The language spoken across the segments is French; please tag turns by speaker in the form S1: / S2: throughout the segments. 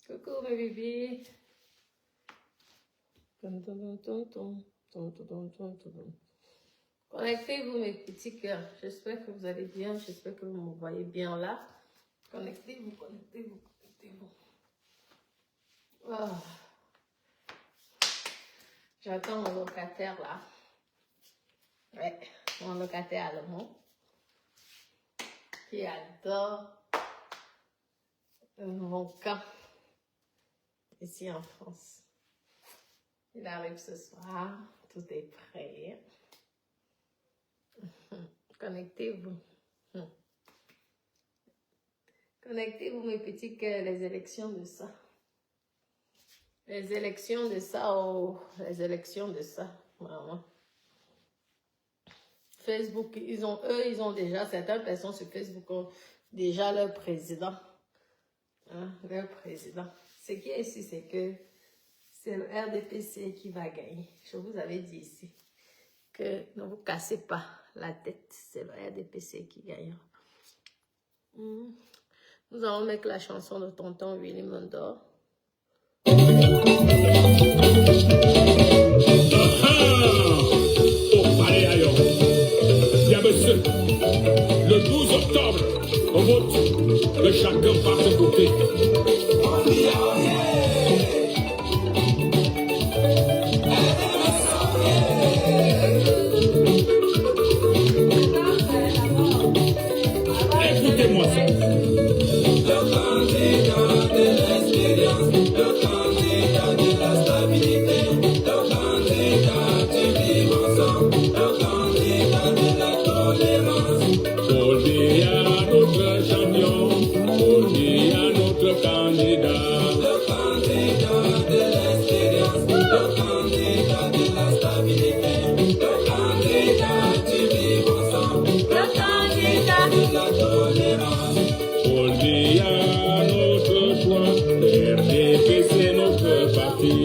S1: Coucou mes bébés. Connectez-vous mes petits cœurs. J'espère que vous allez bien. J'espère que vous me voyez bien là. Connectez-vous, connectez-vous, connectez-vous. Oh. J'attends mon locataire là. Ouais, mon locataire allemand. Qui adore mon camp. Ici en France. Il arrive ce soir. Tout est prêt. Connectez-vous. Connectez-vous mes petits cœurs. Les élections de ça. Les élections de ça. Oh, les élections de ça. Vraiment. Facebook, ils ont déjà, certaines personnes sur Facebook ont déjà leur président. Hein, leur président. Ce qui est ici, c'est que c'est le RDPC qui va gagner. Je vous avais dit ici que ne vous cassez pas la tête. C'est le RDPC qui gagnera. Nous allons mettre la chanson de tonton Willy Mondor.
S2: Le 12 octobre, on vote que chacun part de côté. Écoutez-moi ça. Le candidat de l'expérience, le candidat de la stabilité, le candidat du vivre ensemble, le candidat de la tolérance. Aujourd'hui à notre champion, aujourd'hui à notre candidat. Le candidat de l'expérience, le candidat de la stabilité, le candidat du vivre ensemble, le candidat de la tolérance. Aujourd'hui à notre choix, RDP c'est notre parti.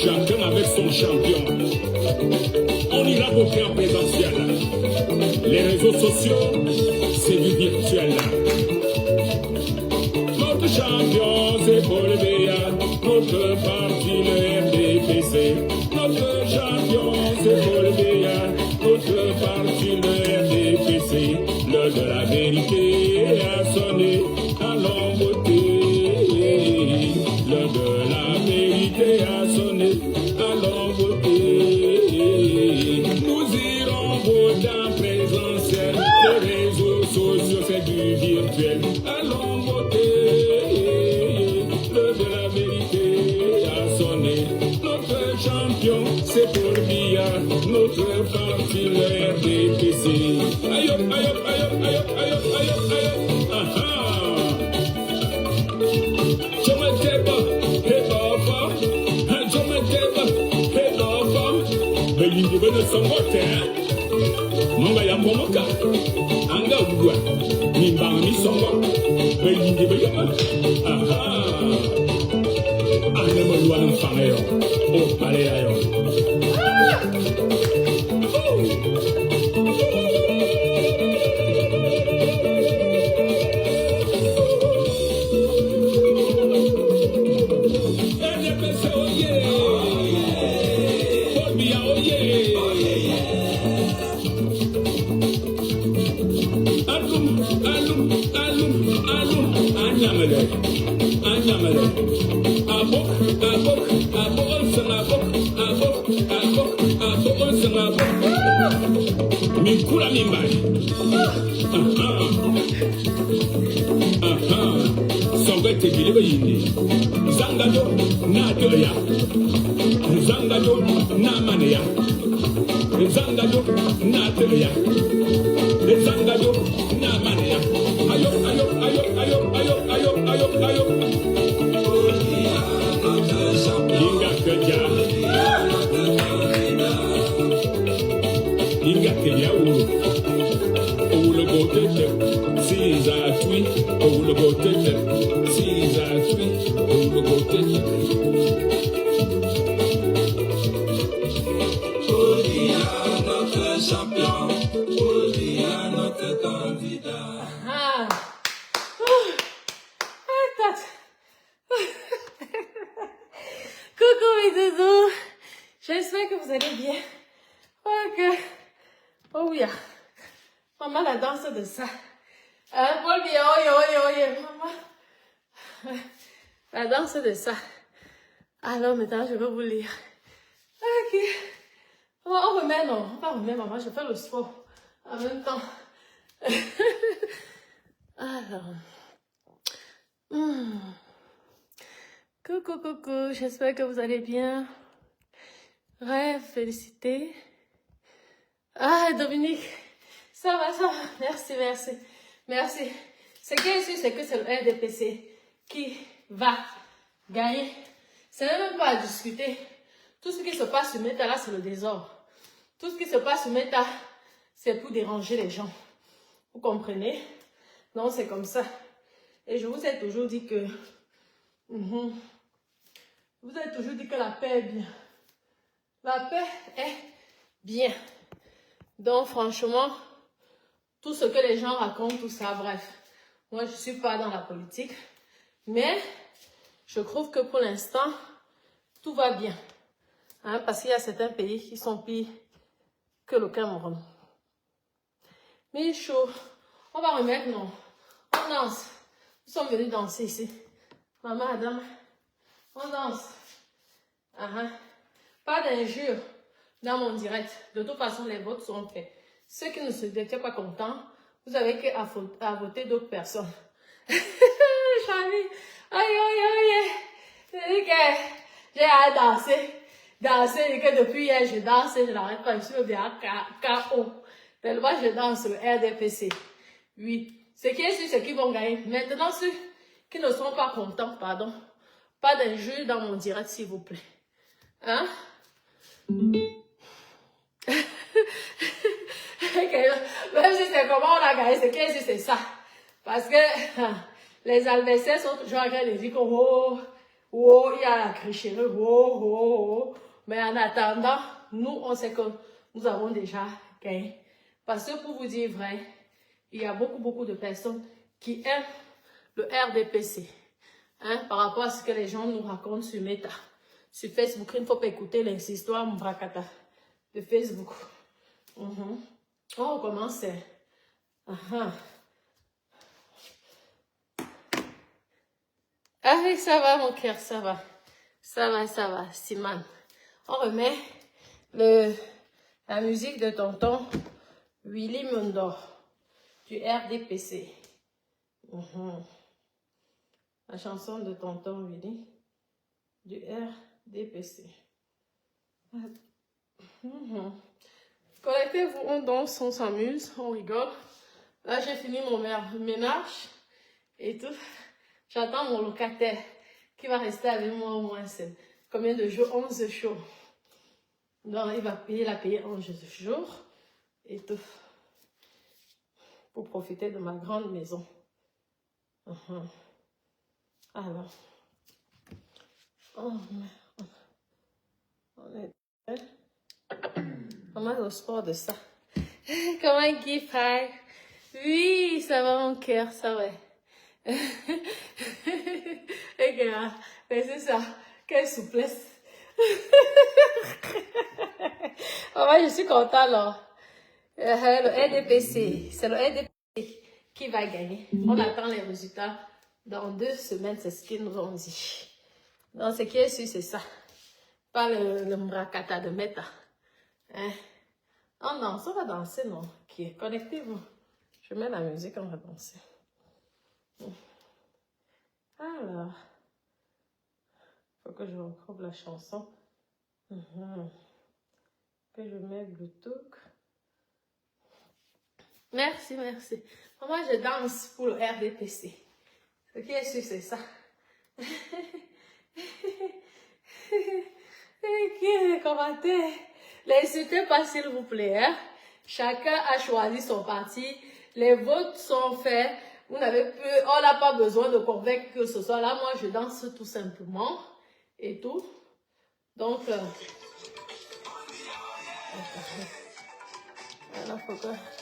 S2: Chacun avec son champion. On ira voter en présentiel. Les réseaux sociaux, c'est du virtuel. Notre champion, c'est Paul Biya, notre parti, le RDPC. Notre champion, c'est Paul Biya, notre parti, le RDPC. L'heure de la vérité a sonné, allons voter. L'heure de la vérité a sonné, allons voter. Nous irons voter en présentiel. Les réseaux sociaux, c'est du virtuel. Allons voter. L'heure de la vérité a sonné. Notre champion, c'est Paul Biya, notre parti, le RDPC. Aïe, aïe, aïe, aïe, aïe, aïe, aïe, aïe. Belingi bene songote, manga ya momoka, anga ugwa, nimbang mi songo, belingi bene, aha, ane mo luan fangayo, o pale ayo. Mikula mimbali. Songete bilibe yindi. Zangajo na doya. Zangajo na maneya. Zangajo na doya. Zangajo na maneya. Ayo ayo ayo ayo ayo ayo ayo ayo. Linga kerja. Linga kerja ou le beauté, si à tuer, ou le beauté, si à tuer, ou le beauté. Paul Biya, notre champion, Paul Biya, notre candidat.
S1: Ah. Coucou mes doudous, j'espère que vous allez bien. Ok. Oh oui, maman la danse de ça. Paul Biya, oye, maman. La danse de ça. Alors maintenant, je vais vous lire. Ok. On remet, non, on va remettre, maman, je fais le sport en même temps. Alors. Coucou, j'espère que vous allez bien. Rêve, félicité. Ah, Dominique, ça va, merci. Ce qui est sûr, c'est que c'est le RDPC qui va gagner. Ce n'est même pas à discuter. Tout ce qui se passe sur Meta, là, c'est le désordre. Tout ce qui se passe sur Meta, c'est pour déranger les gens. Vous comprenez? Non, c'est comme ça. Et je vous ai toujours dit que... Vous avez toujours dit que la paix est bien. La paix est bien. Donc, franchement, tout ce que les gens racontent, tout ça, bref. Moi, je ne suis pas dans la politique. Mais, je trouve que pour l'instant, tout va bien. Hein, parce qu'il y a certains pays qui sont pires que le Cameroun. Mais chaud. On va remettre, non. On danse. Nous sommes venus danser ici. Maman, Adam, on danse. Pas d'injures dans mon direct. De toute façon, les votes sont faits. Ceux qui ne étaient pas contents, vous avez qu'à voter d'autres personnes. Charlie, aïe. J'ai hâte de danser. Et que depuis hier, je danse et je n'arrête pas. Je suis bien KO. Tellement je danse le RDPC. Oui. Ce qui est sûr, c'est qu'ils vont gagner. Maintenant, ceux qui ne sont pas contents, pardon, pas d'injures dans mon direct, s'il vous plaît. Hein? Même si c'est comment on a gagné, ce qui est sûr, c'est ça. Parce que les adversaires sont toujours en train de dire que il y a la cricherie, Mais en attendant, nous, on sait que nous avons déjà gagné. Parce que pour vous dire vrai, il y a beaucoup de personnes qui aiment le RDPC. Hein, par rapport à ce que les gens nous racontent sur Meta. Sur Facebook, il ne faut pas écouter les histoires Mbrakata de Facebook. On recommence. Ah oui, ça va mon cœur, ça va. Ça va, Siman. On remet la musique de tonton Willy Mondor du RDPC. La chanson de tonton Willy du RDPC. Connectez-vous, on danse, on s'amuse, on rigole. Là, j'ai fini mon ménage et tout. J'attends mon locataire qui va rester avec moi au moins combien de jours? 11 jours. Donc, il va payer 11 jours et tout. Pour profiter de ma grande maison. Alors, on est au sport de ça. Comment Guy fait? Oui, ça va mon cœur, ça va. Et gars, c'est ça. Quelle souplesse. Je suis contente là. Le RDPC, c'est le RDPC qui va gagner. On attend les résultats dans 2 semaines, c'est ce qu'ils nous ont dit. Donc, ce qui est sûr, c'est ça. Pas le Mbrakata de Meta. Hein? Oh non, ça va danser, non? Ok, connectez-vous. Je mets la musique, on va danser. Alors, il faut que je retrouve la chanson. Que je mets Bluetooth. Merci. Moi, je danse pour le RDPC. Ce qui est sûr, c'est ça. Les commentaires. N'hésitez pas, s'il vous plaît. Hein? Chacun a choisi son parti. Les votes sont faits. On n'a pas besoin de convaincre que ce soit là. Moi, je danse tout simplement. Et tout. Donc, alors,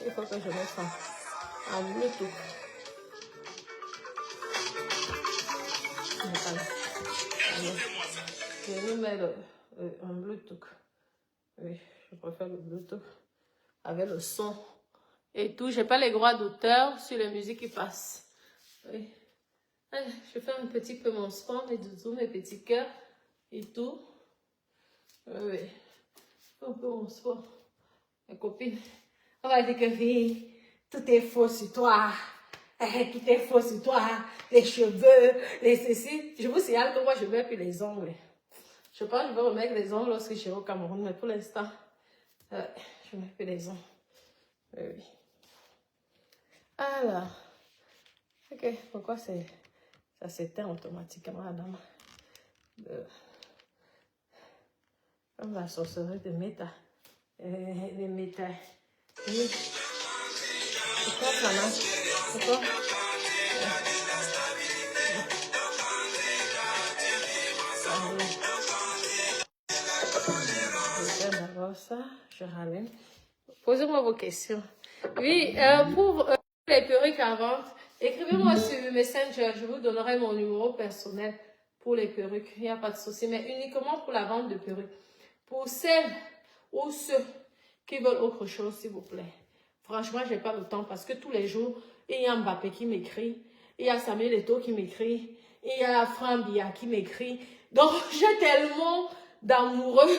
S1: il faut que je mette ça en Bluetooth. Je vais mettre un Bluetooth. Oui, je préfère le Bluetooth avec le son et tout. J'ai pas les droits d'auteur sur les musiques qui passent. Oui. Allez, je fais un petit peu mon sport, mes doudous, mes petits cœurs et tout. Oui. Un peu mon sport. Mes copines, on va dire que oui, tout est faux sur toi. Tout est faux sur toi. Les cheveux, les ceci. Je vous signale que moi, je ne mets plus les ongles. Je pense que je vais remettre les ongles lorsque je serai au Cameroun, mais pour l'instant, je ne mets plus les ongles. Oui. Alors, ok, pourquoi ça s'éteint automatiquement, madame? Comme la sorcellerie de Meta. Les Meta. Oui. Pourquoi ça marche? Pourquoi? Je vais d'abord ça, je rallume. Posez-moi vos questions. Oui, pour les perruques à vente, écrivez-moi sur Messenger, je vous donnerai mon numéro personnel pour les perruques. Il n'y a pas de souci, mais uniquement pour la vente de perruques. Pour celles ou ceux qui veulent autre chose, s'il vous plaît. Franchement, je n'ai pas le temps parce que tous les jours, il y a Mbappé qui m'écrit, il y a Samuel Eto'o qui m'écrit, il y a Franck Bia qui m'écrit. Donc, j'ai tellement d'amoureux.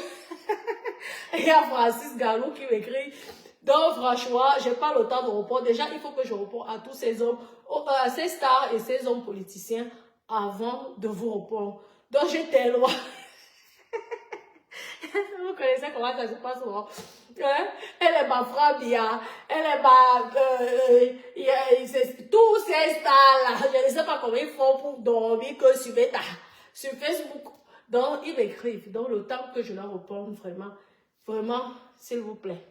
S1: Il y a Francis Gallo qui m'écrit. Donc, franchement, je n'ai pas le temps de répondre. Déjà, il faut que je réponde à tous ces hommes, à ces stars et ces hommes politiciens avant de vous répondre. Donc, j'ai tellement... Vous connaissez comment ça se passe souvent. Elle est ma Frabia, elle est ma... tous ces stars-là, je ne sais pas comment ils font pour dormir que sur Meta, sur Facebook. Donc, ils m'écrivent. Donc, le temps que je leur réponds, vraiment, s'il vous plaît,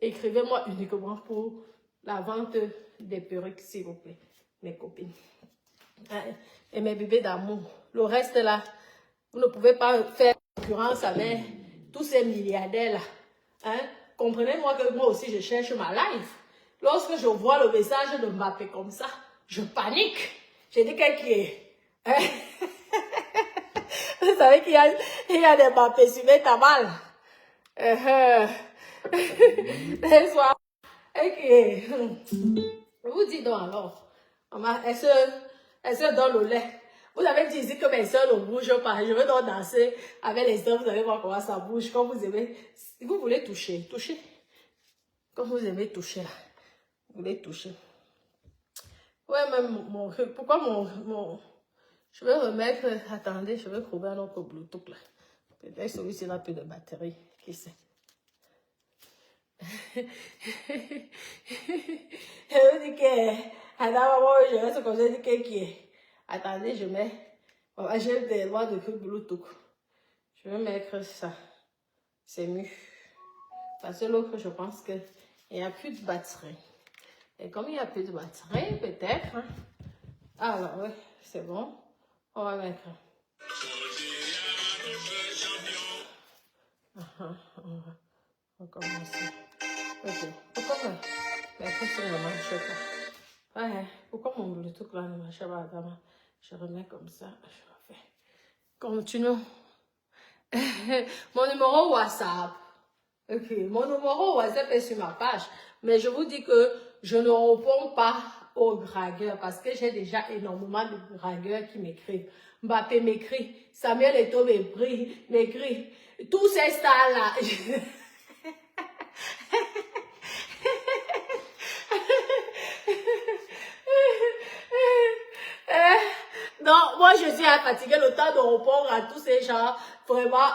S1: écrivez-moi uniquement pour la vente des perruques, s'il vous plaît, mes copines. Et mes bébés d'amour. Le reste, là, vous ne pouvez pas faire concurrence avec tous ces milliardaires-là. Hein? Comprenez-moi que moi aussi, je cherche ma life. Lorsque je vois le message de Mbappé comme ça, je panique. J'ai dit qu'est-ce qui est. Hein? Vous savez qu'il y a des Mbappé sur mes tabales. Les soirs. Et je vous dis donc alors, maman, elle se donne le lait. Vous avez dit ici que mes soeurs ne bougent pas. Je veux donc danser avec les soeurs. Vous allez voir comment ça bouge. Quand vous aimez, si vous voulez toucher, touchez. Quand vous aimez toucher là, vous voulez toucher. Ouais, même pourquoi je vais remettre, attendez, je vais trouver un autre Bluetooth là. Peut-être celui-ci n'a plus de batterie, qui sait. Je vous dis que, je reste comme ça, je dis que qui est. Attendez, je mets, j'ai des droits de Bluetooth. Je vais mettre ça. C'est mieux. Parce que l'autre, je pense qu'il n'y a plus de batterie. Et comme il n'y a plus de batterie, peut-être. Hein. Alors, oui, c'est bon. On va mettre. On va commencer. Ok. Pourquoi ça ne marche pas? Ouais, pourquoi mon Bluetooth là ne marche pas? Attends, je remets comme ça. Je refais. Continuons. Mon numéro WhatsApp. Ok, mon numéro WhatsApp est sur ma page. Mais je vous dis que je ne réponds pas aux dragueurs parce que j'ai déjà énormément de dragueurs qui m'écrivent. Mbappé m'écrit, Samuel Eto'o m'écrit, tous ces stars-là. Non, moi je suis fatiguée le temps de répondre à tous ces gens, vraiment,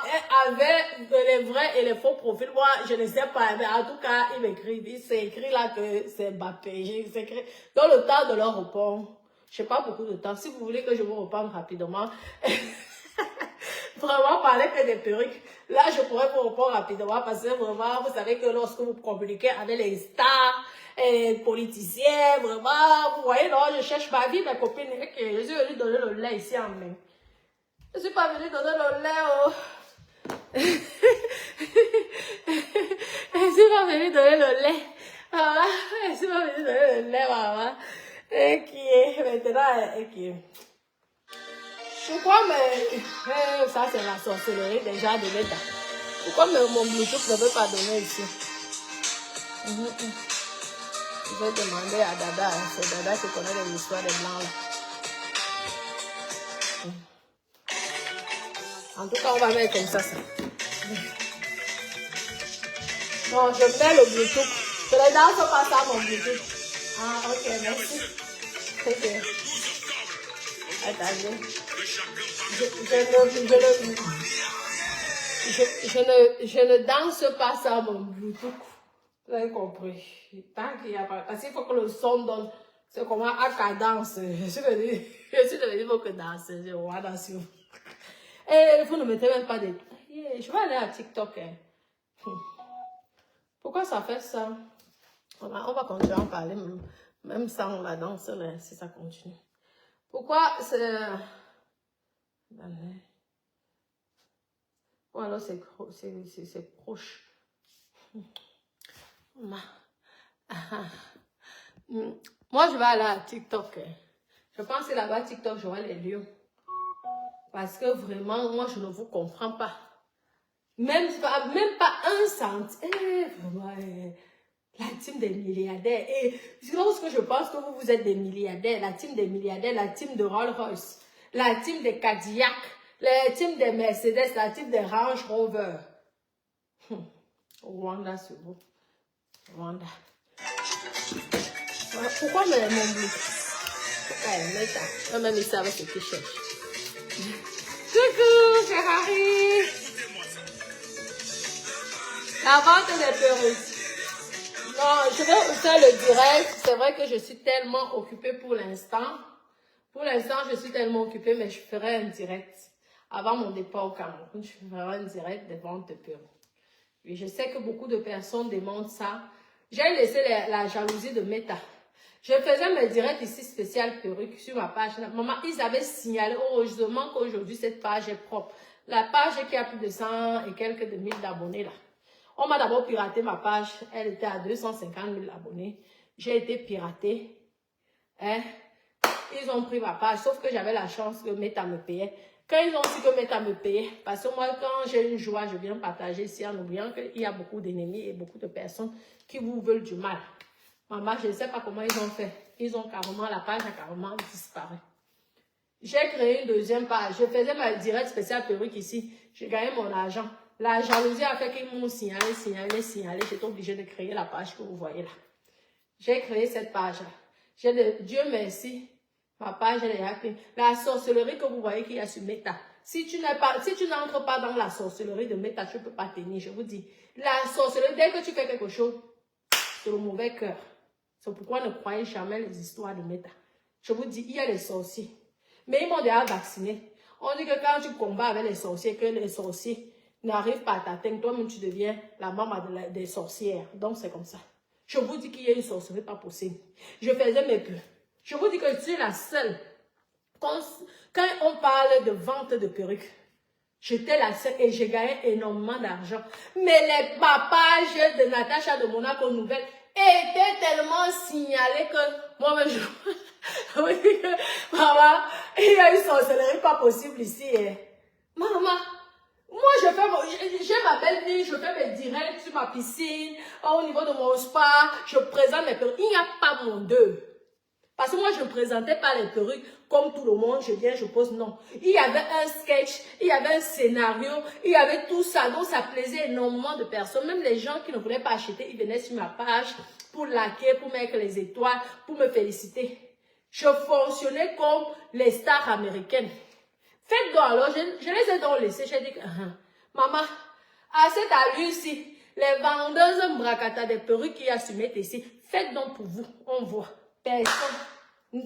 S1: avec les vrais et les faux profils. Moi, je ne sais pas, mais en tout cas, ils m'écrivent, c'est écrit là que c'est Mbappé, c'est écrit. Dans le temps de leur répondre, je n'ai pas beaucoup de temps. Si vous voulez que je vous réponde rapidement, vraiment parler que des perruques. Là, je pourrais vous répondre rapidement parce que vraiment, vous savez que lorsque vous communiquez avec les stars, et les politiciens, vraiment, vous voyez, non, je cherche ma vie, mes copines, okay, je suis venue donner le lait ici en main. Je ne suis pas venue donner le lait au... je suis pas venue donner le lait. Voilà, je suis pas venue donner le lait, maman. Et qui est maintenant, et qui est... Pourquoi ça c'est la sorcellerie déjà de l'État. Pourquoi mon Bluetooth ne veut pas donner ici? Je vais demander à Dada, c'est Dada qui connaît les histoires des blancs là. En tout cas, on va mettre comme ça. Non, je mets le Bluetooth. Je les danse pas ça mon Bluetooth. Ah, ok, merci. Ok. Attendez. Je ne danse pas ça mon Bluetooth. Vous avez compris. Tant qu'il n'y a pas. Parce qu'il faut que le son donne. C'est comment à cadence. Je suis devenue il faut que danser. Je vois danser. Et vous ne mettez même pas des. Je vais aller à TikTok. Hein. Pourquoi ça fait ça? On va continuer à en parler, même sans la danse, là, si ça continue. Pourquoi c'est. Ou alors c'est proche. Moi, je vais aller à TikTok. Je pense que là-bas, TikTok, j'aurai les lions. Parce que vraiment, moi, je ne vous comprends pas. Même pas un centime. Vraiment, la team des milliardaires. Et lorsque je pense que vous êtes des milliardaires, la team des milliardaires, la team de Rolls-Royce, la team des Cadillac, la team des Mercedes, la team des Range Rover. Rwanda, c'est beau. Rwanda. Pourquoi mon bleu? Pourquoi elle met ça? Même ils savent ce qu'ils cherchent. Coucou, Ferrari! La vente des perruques. Non, je vais faire le direct. C'est vrai que je suis tellement occupée pour l'instant. Pour l'instant, je suis tellement occupée, mais je ferai un direct. Avant mon départ au Cameroun, je ferai un direct de vente de perruques. Oui, je sais que beaucoup de personnes demandent ça. J'ai laissé la jalousie de Meta. Je faisais mes directs ici spécial perruque sur ma page. Maman, ils avaient signalé heureusement qu'aujourd'hui cette page est propre. La page qui a plus de 100 et quelques de 1000 d'abonnés là. On m'a d'abord piraté ma page. Elle était à 250 000 abonnés. J'ai été piratée. Hein? Ils ont pris ma page, sauf que j'avais la chance que Meta me payait. Quand ils ont su que Meta me payait, parce que moi, quand j'ai une joie, je viens partager ici en oubliant qu'il y a beaucoup d'ennemis et beaucoup de personnes qui vous veulent du mal. Maman, je ne sais pas comment ils ont fait. Ils ont carrément, la page a carrément disparu. J'ai créé une deuxième page. Je faisais ma direct spéciale perruque ici. J'ai gagné mon argent. La jalousie a fait qu'ils m'ont signalé. J'étais obligée de créer la page que vous voyez là. J'ai créé cette page-là. Dieu merci. Ma page, elle est active. La sorcellerie que vous voyez qu'il y a sur Meta. Si tu n'entres pas dans la sorcellerie de Meta, tu ne peux pas tenir. Je vous dis. La sorcellerie, dès que tu fais quelque chose, c'est le mauvais cœur. C'est pourquoi ne croyez jamais les histoires de Meta. Je vous dis, il y a les sorciers. Mais ils m'ont déjà vacciné. On dit que quand tu combats avec les sorciers, que les sorciers n'arrivent pas à t'atteindre, toi-même tu deviens la maman des sorcières. Donc c'est comme ça. Je vous dis qu'il y a une sorcellerie pas possible. Je faisais mes pubs. Je vous dis que je suis la seule. Quand on parle de vente de perruques, j'étais la seule et j'ai gagné énormément d'argent. Mais ma page de Natacha de Monaco Nouvelle était tellement signalée que moi-même, je me dis que, maman, il y a une sorcellerie pas possible ici. Hein. Maman, moi, j'ai ma belle vie, je fais mes directs sur ma piscine, au niveau de mon spa, je présente mes perruques. Il n'y a pas mon deux. Parce que moi, je ne présentais pas les perruques comme tout le monde, je viens, je pose, non. Il y avait un sketch, il y avait un scénario, il y avait tout ça. Donc, ça plaisait énormément de personnes. Même les gens qui ne voulaient pas acheter, ils venaient sur ma page pour liker, pour mettre les étoiles, pour me féliciter. Je fonctionnais comme les stars américaines. Faites donc alors, je les ai donc laissés. J'ai dit, maman, à cette allure-ci, les vendeuses bracata des perruques qu'il y a sur Meta ici, faites donc pour vous, on voit.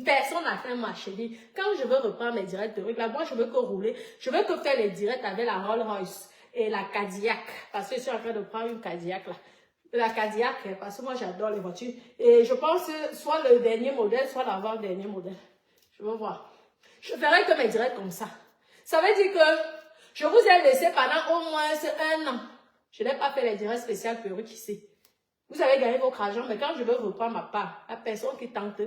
S1: Personne n'a fait ma chérie. Quand je veux reprendre mes directs perruques, là, moi, je veux que rouler. Je veux que faire les directs avec la Rolls Royce et la Cadillac. Parce que je suis en train de prendre une Cadillac, là. La Cadillac, parce que moi, j'adore les voitures. Et je pense soit le dernier modèle, soit l'avant-dernier modèle. Je veux voir. Je ferai que mes directs comme ça. Ça veut dire que je vous ai laissé pendant au moins 1 an. Je n'ai pas fait les directs spéciaux perruques ici. Vous avez gagné votre argent, mais quand je veux reprendre ma part, la personne qui tente,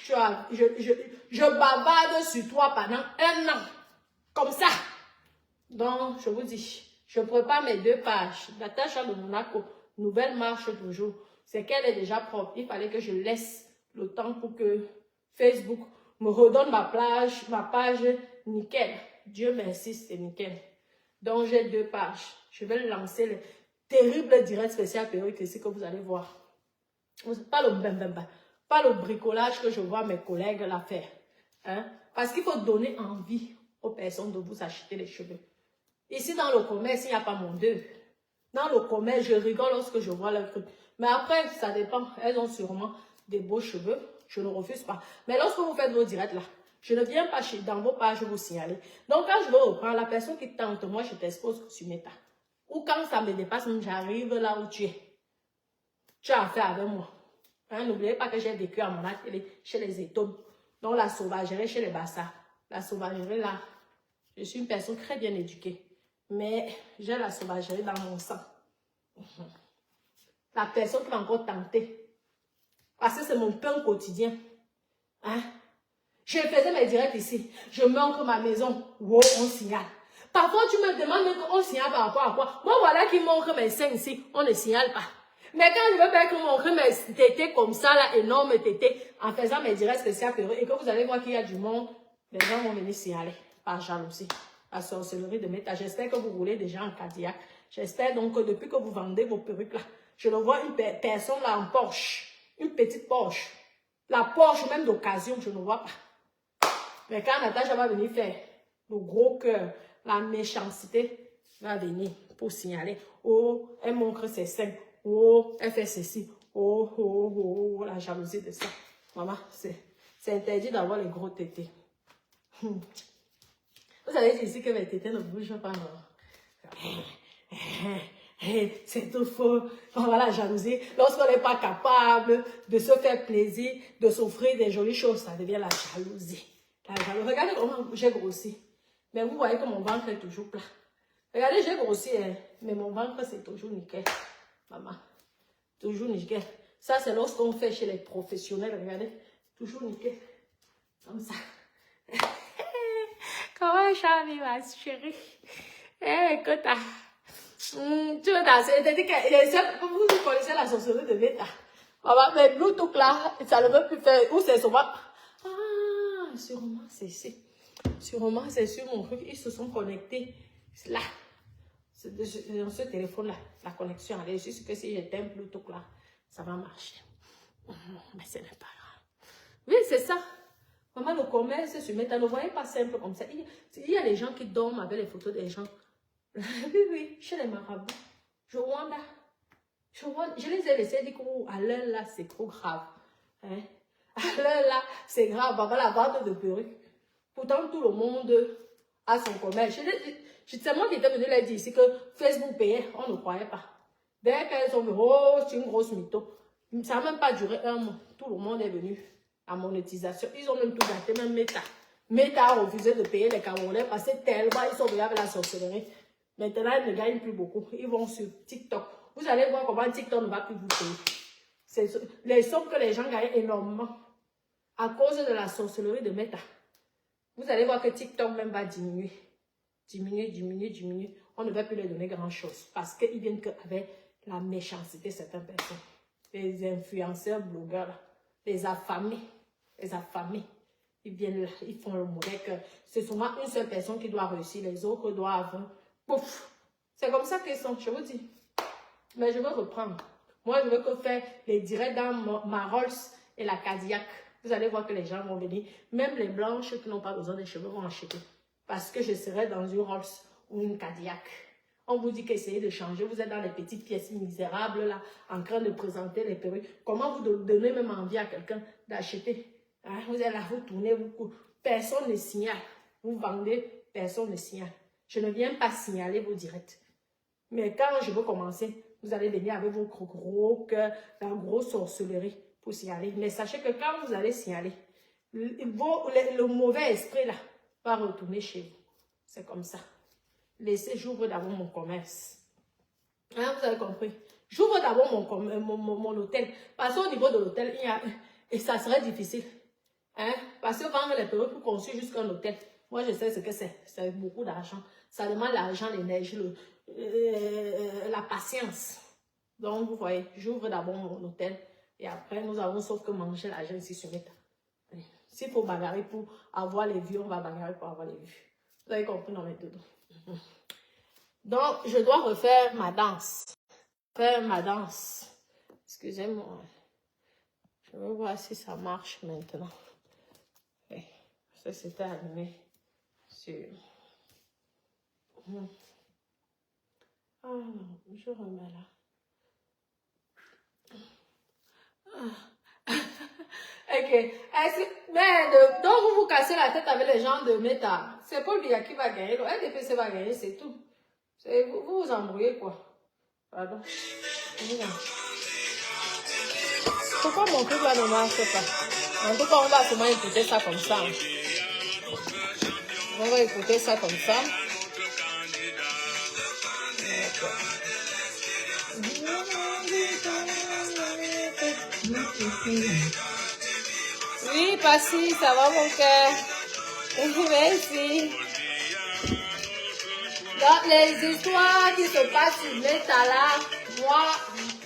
S1: je bavarde sur toi pendant 1 an. Comme ça. Donc, je vous dis, je prépare mes 2 pages. Natacha de Monaco, nouvelle marche toujours. C'est qu'elle est déjà propre. Il fallait que je laisse le temps pour que Facebook me redonne ma page nickel. Dieu merci, c'est nickel. Donc, j'ai 2 pages. Je vais lancer le terrible direct spécial perruque ici que vous allez voir. Pas le bricolage que je vois mes collègues là faire. Hein? Parce qu'il faut donner envie aux personnes de vous acheter les cheveux. Ici, dans le commerce, il n'y a pas mon deux. Dans le commerce, je rigole lorsque je vois leur truc. Mais après, ça dépend. Elles ont sûrement des beaux cheveux. Je ne refuse pas. Mais lorsque vous faites vos directs là, je ne viens pas dans vos pages vous signaler. Donc, quand je veux reprendre la personne qui tente, moi, je t'expose sur Meta. Ou quand ça me dépasse, j'arrive là où tu es. Tu as affaire avec moi. Hein, n'oubliez pas que j'ai vécu à mon atelier chez les Étomes. Donc, la sauvagerie chez les Bassards. La sauvagerie là, je suis une personne très bien éduquée. Mais j'ai la sauvagerie dans mon sang. La personne qui va encore tenter. Parce que c'est mon pain quotidien. Hein? Je faisais mes directs ici. Je montre ma maison. Wow, on signale. Parfois, tu me demandes qu'on signale par rapport à quoi. Moi, voilà qui montre mes seins ici. On ne signale pas. Mais quand je veux faire que montrer mes tétés comme ça, là, énormes tétés, en faisant mes directs spéciaux et que vous allez voir qu'il y a du monde, les gens vont venir signaler par jalousie. La sorcellerie de Meta. J'espère que vous roulez déjà en Cadillac. J'espère donc que depuis que vous vendez vos perruques là, je le vois une personne là en Porsche. Une petite Porsche. La Porsche même d'occasion, je ne vois pas. Mais quand Natacha va venir faire le gros cœur, la méchanceté va venir pour signaler. Oh, elle montre ses seins. Oh, elle fait ceci. Oh, oh, oh, oh, la jalousie de ça. Maman, c'est interdit d'avoir les gros tétés. Vous savez ici que mes tétés ne bougent pas, non? C'est tout faux. On va la jalousie. Lorsqu'on n'est pas capable de se faire plaisir, de s'offrir des jolies choses, ça devient la jalousie. La jalousie. Regardez comment j'ai grossi. Mais vous voyez que mon ventre est toujours plat. Regardez, j'ai grossi, hein, mais mon ventre, c'est toujours nickel. Maman, toujours nickel. Ça, c'est lorsqu'on fait chez les professionnels, regardez, toujours nickel. Comme ça. Comment Charlie, ma chérie? Écoute, tu veux danser? Vous connaissez la sorcellerie de Meta. Maman, mais Bluetooth là, ça ne veut plus faire. Où c'est souvent? Ah, sûrement, c'est ici. Sûrement, c'est sur mon truc. Ils se sont connectés là. Dans ce téléphone-là, la connexion. Allez, je suis que si j'étais un Bluetooth là, ça va marcher. Mais ce n'est pas grave. Oui, c'est ça. Maman, le commerce sur Meta, ne voyez pas simple comme ça. Il y a des gens qui dorment avec les photos des gens. Oui, chez les marabouts. Je les ai laissés dire qu'à l'heure là, c'est trop grave. Hein? À l'heure là, c'est grave. Maman, la vente de perruques. Pourtant, tout le monde a son commerce. C'est moi qui étais venu leur dire ici que Facebook payait, on ne croyait pas. Dès qu'elles ont vu, oh, c'est une grosse mytho. Ça n'a même pas duré un mois. Tout le monde est venu à monétisation. Ils ont même tout gâté, même Meta. Meta a refusé de payer les Camerounais parce que tellement ils sont venus avec la sorcellerie. Maintenant, ils ne gagnent plus beaucoup. Ils vont sur TikTok. Vous allez voir comment TikTok ne va plus vous payer. Les sommes que les gens gagnent énormément à cause de la sorcellerie de Meta. Vous allez voir que TikTok même va diminuer. Diminuer. On ne va plus leur donner grand-chose. Parce qu'ils viennent qu'avec la méchanceté de certaines personnes. Les influenceurs, blogueurs, là, les affamés. Ils viennent là, ils font le modèle que c'est souvent une seule personne qui doit réussir. Les autres doivent... Pouf! C'est comme ça qu'ils sont, je vous dis. Mais je veux reprendre. Moi, je veux que faire les directs dans ma Rolls et la Cadillac. Vous allez voir que les gens vont venir. Même les blanches qui n'ont pas besoin de cheveux vont acheter. Parce que je serai dans une Rolls ou une Cadillac. On vous dit qu'essayez de changer. Vous êtes dans les petites pièces misérables, là, en train de présenter les perruques. Comment vous donnez même envie à quelqu'un d'acheter? Hein? Vous êtes là, vous tournez, personne ne signale. Vous vendez, personne ne signale. Je ne viens pas signaler vos directs. Mais quand je veux commencer, vous allez venir avec vos gros cœurs, la grosse sorcellerie pour signaler. Mais sachez que quand vous allez signaler, le mauvais esprit là va retourner chez vous. C'est comme ça. Laissez, j'ouvre d'abord mon commerce. Hein, vous avez compris? J'ouvre d'abord mon hôtel. Parce qu'au niveau de l'hôtel, et ça serait difficile. Hein? Parce que vendre les perruques pour construire jusqu'à un hôtel, moi je sais ce que c'est. C'est beaucoup d'argent. Ça demande l'argent, l'énergie, la patience. Donc, vous voyez, j'ouvre d'abord mon hôtel. Et après, nous avons sauf que manger l'argent ici sur Meta. S'il faut bagarrer pour avoir les vues, on va bagarrer pour avoir les vues. Vous avez compris dans mes doudous. Donc, je dois refaire ma danse. Excusez-moi. Je vais voir si ça marche maintenant. Okay. Ça, c'était allumé sur... Ah non, je remets là. Ok. Mais donc vous cassez la tête avec les gens de Meta. C'est Paul Biya qui va gagner. Le RDPC va gagner, c'est tout. Vous vous embrouillez quoi. Pardon. Pourquoi mon truc là ne marche pas? En tout cas, on va sûrement écouter ça comme ça. On va écouter ça comme ça. Oui, Passy, ça va mon cœur? Merci. Dans les histoires qui se passent sur Meta là, moi,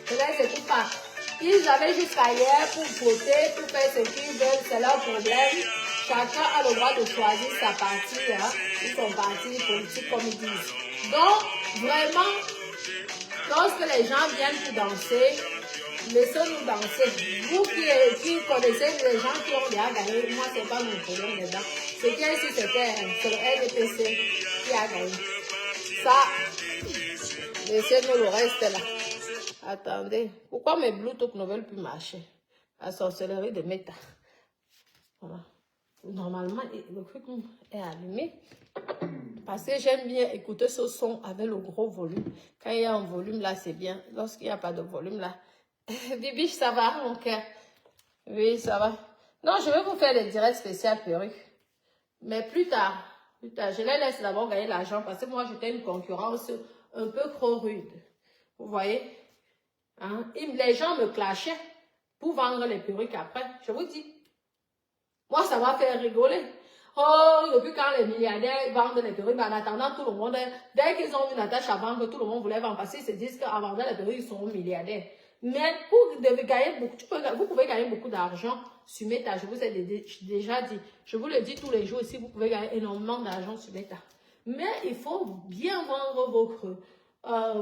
S1: je ne les écoute pas. Ils avaient jusqu'à hier pour voter, pour faire ce qu'ils veulent, c'est leur problème. Chacun a le droit de choisir sa partie, hein, ou son parti politique comme ils disent. Donc, vraiment, lorsque les gens viennent pour danser, laissez-nous danser. Vous qui connaissez les gens qui ont déjà gagné, moi, ce n'est pas mon problème dedans. Ce qui est ici, c'est le RDPC qui a gagné. Ça, laissez-nous le reste là. Attendez, pourquoi mes Bluetooth ne veulent plus marcher? La sorcellerie de Meta. Voilà. Normalement, le truc est allumé. Parce que j'aime bien écouter ce son avec le gros volume. Quand il y a un volume là, c'est bien. Lorsqu'il n'y a pas de volume là. Bibiche, ça va, mon cœur? Oui, ça va. Non, je vais vous faire des directs spéciaux perruques. Mais plus tard, Putain, je les laisse d'abord gagner l'argent parce que moi, j'étais une concurrence un peu trop rude. Vous voyez? Hein? Les gens me clashaient pour vendre les perruques après. Je vous dis. Moi, ça m'a fait rigoler. Oh, depuis quand les milliardaires vendent les perruques, en attendant, tout le monde, dès qu'ils ont une attache à vendre, tout le monde voulait vendre parce qu'ils se disent qu'en vendant les perruques, ils sont milliardaires. Mais vous devez gagner beaucoup, vous pouvez gagner beaucoup d'argent sur Meta. Je vous ai déjà dit, je vous le dis tous les jours ici, vous pouvez gagner énormément d'argent sur Meta. Mais il faut bien vendre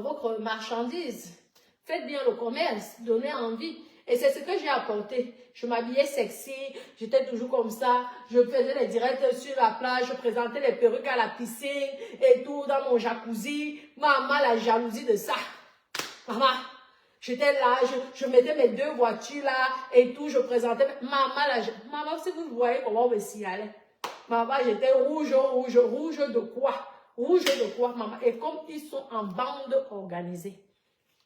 S1: votre marchandise. Faites bien le commerce, donnez envie. Et c'est ce que j'ai apporté. Je m'habillais sexy, j'étais toujours comme ça. Je faisais les directs sur la plage, je présentais les perruques à la piscine et tout dans mon jacuzzi. Maman, la jalousie de ça. Maman, j'étais là, je mettais mes 2 voitures là et tout, je présentais. Maman, si vous voyez comment on me signalait. Maman, j'étais rouge de quoi? Rouge de quoi, maman? Et comme ils sont en bande organisée.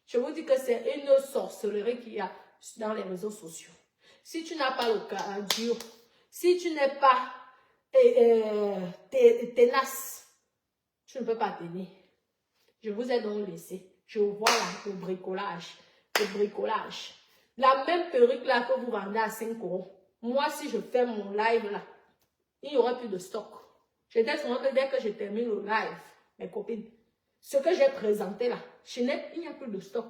S1: Je vous dis que c'est une sorcellerie qu'il y a dans les réseaux sociaux. Si tu n'as pas le cœur dur, si tu n'es pas tenace, tu ne peux pas tenir. Je vous ai donc laissé. Je vois là le bricolage. Le bricolage. La même perruque là que vous vendez à 5 €. Moi, si je fais mon live là, il n'y aura plus de stock. J'étais sûrement que dès que je termine le live, mes copines, ce que j'ai présenté là, il n'y a plus de stock.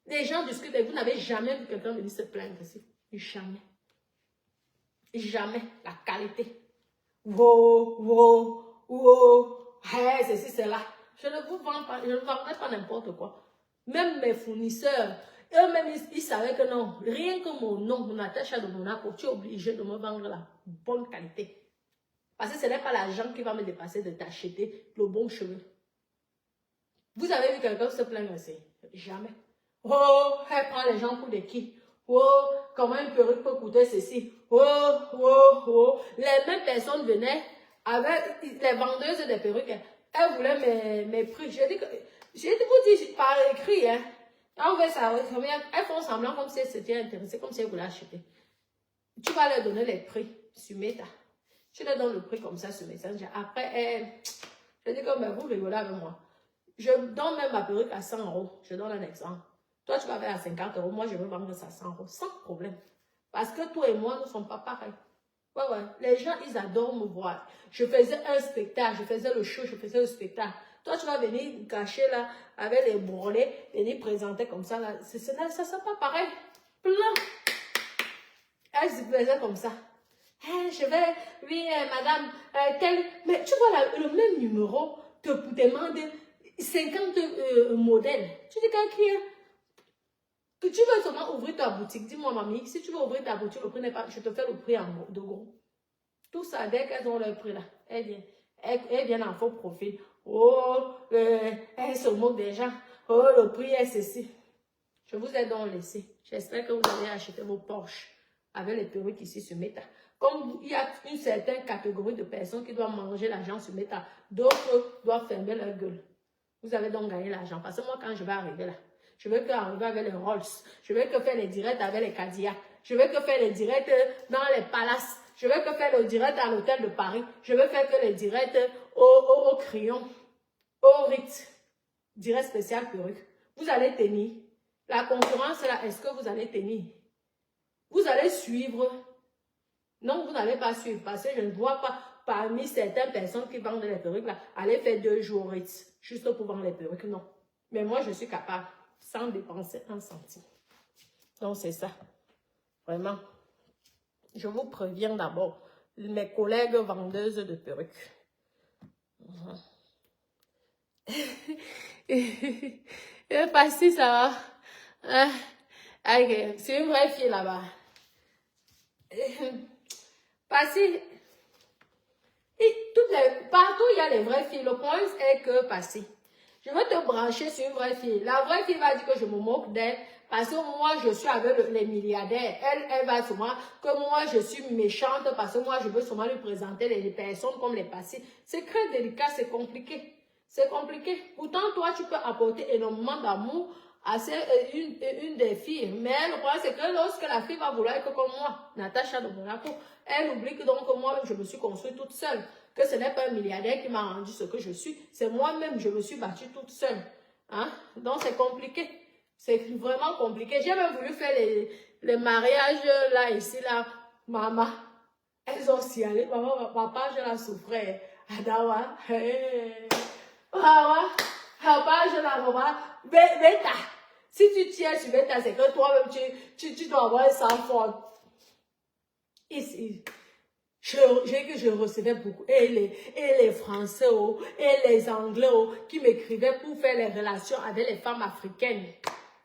S1: Les gens discutent et vous n'avez jamais vu quelqu'un venir se plaindre ici. Jamais. Jamais. La qualité. Hey, ceci, c'est là. Je ne vous vends pas, je ne vendrai pas n'importe quoi. Même mes fournisseurs, eux-mêmes, ils savaient que non, rien que mon nom, mon attache de Monaco, tu es obligé de me vendre la bonne qualité. Parce que ce n'est pas l'argent qui va me dépasser de t'acheter le bon cheveu. Vous avez vu quelqu'un se plaindre aussi? Jamais. Oh, elle prend les gens pour des qui? Oh, comment une perruque peut coûter ceci? Les mêmes personnes venaient avec les vendeuses des perruques. Elles voulaient mes prix. Je vous dis par écrit, hein. On veut savoir combien. Elles font semblant comme si elles s'étaient intéressées, comme si elles voulaient acheter. Tu vas leur donner les prix sur Meta. Tu leur donnes le prix comme ça sur Messenger. Après, je dis comme vous rigolez avec moi. Je donne même ma perruque à 100 €. Je donne un exemple. Toi, tu vas faire à 50 €. Moi, je veux vendre ça à 100 €. Sans problème. Parce que toi et moi, nous ne sommes pas pareils. Ouais. Les gens, ils adorent me voir. Je faisais un spectacle. Je faisais le show. Je faisais le spectacle. Toi, tu vas venir cacher là, avec les brûlés, venir présenter comme ça. Là. Ça ne sera pas pareil. Plein. Elle se faisait comme ça. Hey, je vais, oui, madame, tel. Mais tu vois, là, le même numéro te demande 50 modèles. Tu dis qu'à qui? Que tu veux seulement ouvrir ta boutique. Dis-moi, mamie, si tu veux ouvrir ta boutique, le prix n'est pas. Je te fais le prix de gros. Tout ça, dès qu'elles ont leur prix là, elles viennent en faux profil. Oh, elles se moquent des gens. Oh, le prix est ceci. Je vous ai donc laissé. J'espère que vous allez acheter vos Porsche avec les perruques ici sur Meta. Comme il y a une certaine catégorie de personnes qui doivent manger l'argent sur Meta, d'autres doivent fermer leur gueule. Vous avez donc gagné l'argent. Parce que moi, quand je vais arriver là, je veux qu'arriver avec les Rolls. Je veux que faire les directs avec les Cadillacs. Je veux que faire les directs dans les palaces. Je veux que faire le direct à l'hôtel de Paris. Je veux faire que les directs au crayon, au Ritz. Direct spécial perruque. Vous allez tenir. La concurrence là, est-ce que vous allez tenir? Vous allez suivre. Non, vous n'allez pas suivre. Parce que je ne vois pas parmi certaines personnes qui vendent les perruques là, aller faire 2 jours au Ritz. Juste pour vendre les perruques. Non. Mais moi, je suis capable. Sans dépenser un centime. Donc, c'est ça. Vraiment. Je vous préviens d'abord. Mes collègues vendeuses de perruques. Pas si ça va. C'est une vraie fille là-bas. Pas si. Partout, il y a les vraies filles. Le point est que passer. Je vais te brancher sur une vraie fille. La vraie fille va dire que je me moque d'elle parce que moi, je suis avec les milliardaires. Elle va sûrement que moi, je suis méchante parce que moi, je veux sûrement lui présenter les personnes comme les passés. C'est très délicat, c'est compliqué. C'est compliqué. Pourtant, toi, tu peux apporter énormément d'amour à une des filles. Mais le problème, c'est que lorsque la fille va vouloir être comme moi, Natacha de Monaco, elle oublie que donc moi, je me suis construite toute seule. que ce n'est pas un milliardaire qui m'a rendu ce que je suis. C'est moi-même, je me suis battue toute seule. Hein? Donc, c'est compliqué. C'est vraiment compliqué. J'ai même voulu faire les mariages là, ici, là. Maman, elles ont signalé. Maman, papa, je la souffrais. Adawa. Maman, papa, je la maman. Beta. Si tu tiens sur Beta, c'est que toi-même, tu dois avoir un sang fort. Ici. Je recevais beaucoup, et les Français, et les Anglais, qui m'écrivaient pour faire les relations avec les femmes africaines.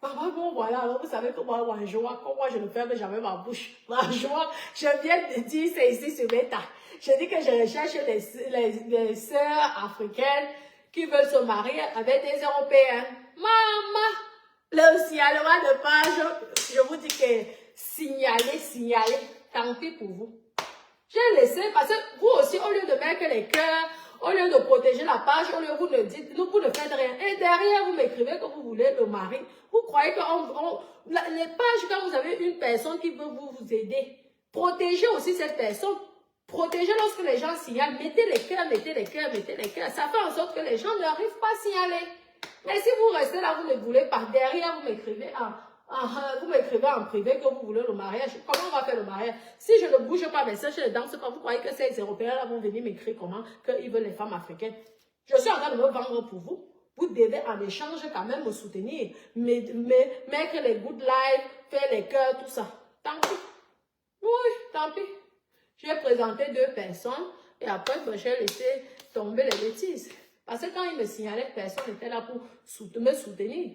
S1: Maman, bon, voilà, alors vous savez comment moi je ne ferme jamais ma bouche. Joie, je viens de dire, c'est ici sur Meta. Je dis que je recherche les sœurs africaines qui veulent se marier avec des Européens. Maman, le signalement de page, je vous dis que signaler, tant pis pour vous. J'ai laissé, parce que vous aussi, au lieu de mettre les cœurs, au lieu de protéger la page, au lieu de vous ne dites, vous ne faites rien. Et derrière, vous m'écrivez que vous voulez le mari. Vous croyez que les pages, quand vous avez une personne qui veut vous aider, protégez aussi cette personne. Protégez lorsque les gens signalent. Mettez les cœurs, mettez les cœurs, mettez les cœurs. Ça fait en sorte que les gens n'arrivent pas à signaler. Mais si vous restez là, vous ne voulez pas. Derrière, vous m'écrivez en privé que vous voulez le mariage. Comment on va faire le mariage? Si je ne bouge pas, mais ça, je ne danse pas, vous croyez que ces Européens-là vont venir m'écrire comment? Qu'ils veulent les femmes africaines. Je suis en train de me vendre pour vous. Vous devez en échange quand même me soutenir. Mettre les good life, faire les cœurs, tout ça. Tant pis. Oui, tant pis. J'ai présenté 2 personnes et après, j'ai laissé tomber les bêtises. Parce que quand ils me signalaient, personne n'était là pour me soutenir.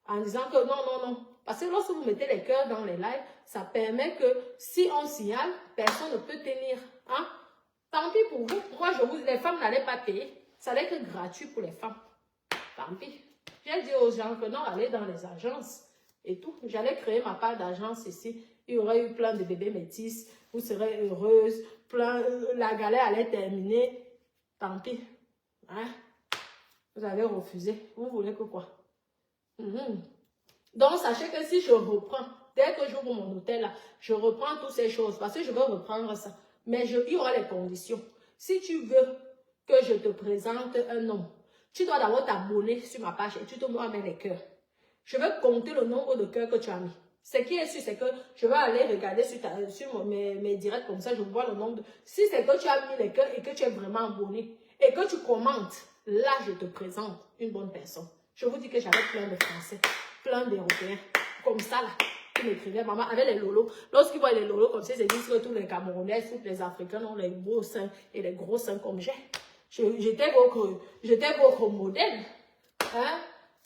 S1: En disant que non. Parce que lorsque vous mettez les cœurs dans les lives, ça permet que si on signale, personne ne peut tenir. Hein? Tant pis pour vous. Moi, les femmes n'allaient pas payer. Ça allait être gratuit pour les femmes. Tant pis. J'ai dit aux gens que non, allez dans les agences et tout. J'allais créer ma part d'agence ici. Il y aurait eu plein de bébés métis. Vous serez heureuse. La galère allait terminer. Tant pis. Hein? Vous avez refusé. Vous voulez que quoi? Donc, sachez que si je reprends, dès que j'ouvre mon hôtel, là, je reprends toutes ces choses parce que je veux reprendre ça. Mais il y aura les conditions. Si tu veux que je te présente un nom, tu dois d'abord t'abonner sur ma page et tu dois mettre les cœurs. Je vais compter le nombre de cœurs que tu as mis. Ce qui est sûr, c'est que je vais aller regarder sur mes directs comme ça, je vois le nombre de... Si c'est que tu as mis les cœurs et que tu es vraiment abonné et que tu commentes, là, je te présente une bonne personne. Je vous dis que j'avais plein de Français, plein d'Européens, comme ça là, qui m'écrivaient, maman, avec les lolos. Lorsqu'ils voient les lolos comme ça, ils disent que tous les Camerounais, tous les Africains ont les beaux seins et les gros seins comme j'ai. J'étais votre modèle. Hein?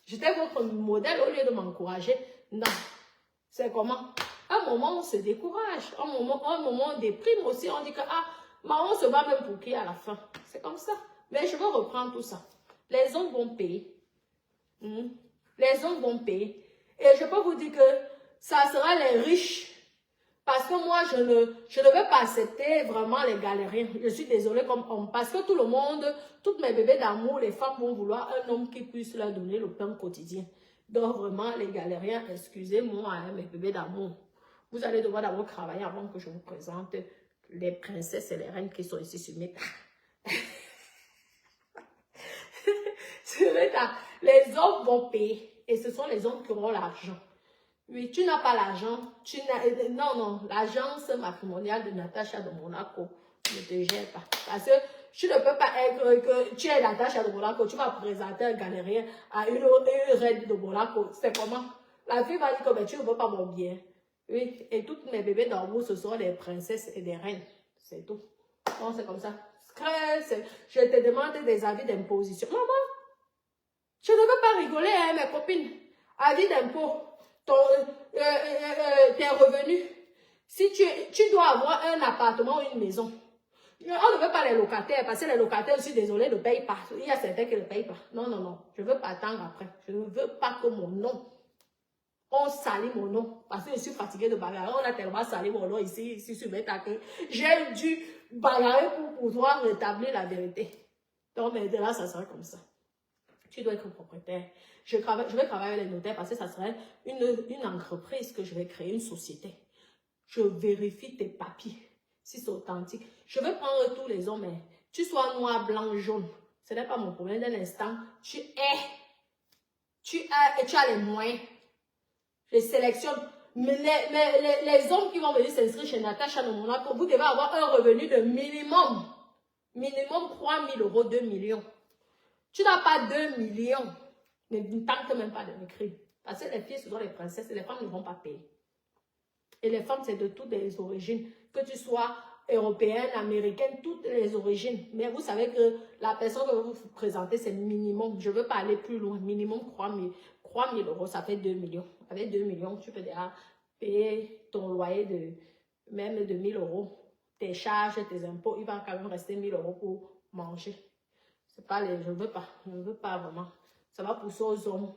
S1: J'étais votre modèle au lieu de m'encourager. Non. C'est comment? À un moment, on se décourage. À un moment, on déprime aussi. On dit que, maman, on se bat même pour qui à la fin? C'est comme ça. Mais je veux reprendre tout ça. Les hommes vont payer. Les hommes vont payer. Et je peux vous dire que ça sera les riches. Parce que moi, je ne vais pas accepter vraiment les galériens. Je suis désolée comme homme. Parce que tout le monde, toutes mes bébés d'amour, les femmes vont vouloir un homme qui puisse leur donner le pain quotidien. Donc vraiment, les galériens, excusez-moi, hein, mes bébés d'amour. Vous allez devoir d'abord travailler avant que je vous présente les princesses et les reines qui sont ici sur Meta. Sur Meta, les hommes vont payer. Et ce sont les hommes qui auront l'argent. Oui, tu n'as pas l'argent. Non, l'agence matrimoniale de Natacha de Monaco ne te gère pas. Parce que tu ne peux pas être que tu es Natacha de Monaco, tu vas présenter un galérien à une reine de Monaco. C'est comment? La fille va dire que tu ne veux pas mon bien. Oui, et toutes mes bébés d'amour, ce sont des princesses et des reines. C'est tout. Bon, c'est comme ça. Je te demande des avis d'imposition. Maman, je ne veux pas rigoler, hein, mes copines. Avis d'impôt. Tes revenus. Si tu dois avoir un appartement ou une maison, on ne veut pas les locataires, parce que les locataires, je suis désolée, ne payent pas. Il y a certains qui ne payent pas. Non. Je ne veux pas attendre après. Je ne veux pas que mon nom, on salit mon nom. Parce que je suis fatiguée de bagarrer. On a tellement sali mon nom ici sur Meta que j'ai dû bagarrer pour pouvoir rétablir la vérité. Donc maintenant, ça sera comme ça. Tu dois être propriétaire. Je vais travailler avec les notaires parce que ça serait une entreprise que je vais créer, une société. Je vérifie tes papiers, si c'est authentique. Je vais prendre tous les hommes Tu sois noir, blanc, jaune. Ce n'est pas mon problème d'un instant. Tu as les moyens. Je sélectionne. Mais les hommes qui vont venir s'inscrire chez Natacha Monaco, vous devez avoir un revenu de minimum 3 000 euros, 2 millions. Tu n'as pas 2 millions. Ne tente même pas de m'écrire. Parce que les filles, ce sont les princesses et les femmes ne vont pas payer. Et les femmes, c'est de toutes les origines. Que tu sois européenne, américaine, toutes les origines. Mais vous savez que la personne que vous vous présentez, c'est minimum. Je ne veux pas aller plus loin. Minimum 3 000 euros, ça fait 2 millions. Avec 2 millions, tu peux déjà payer ton loyer même de 1 000 euros. Tes charges, tes impôts, il va quand même rester 1 000 euros pour manger. C'est pas je ne veux pas vraiment. Ça va pousser aux hommes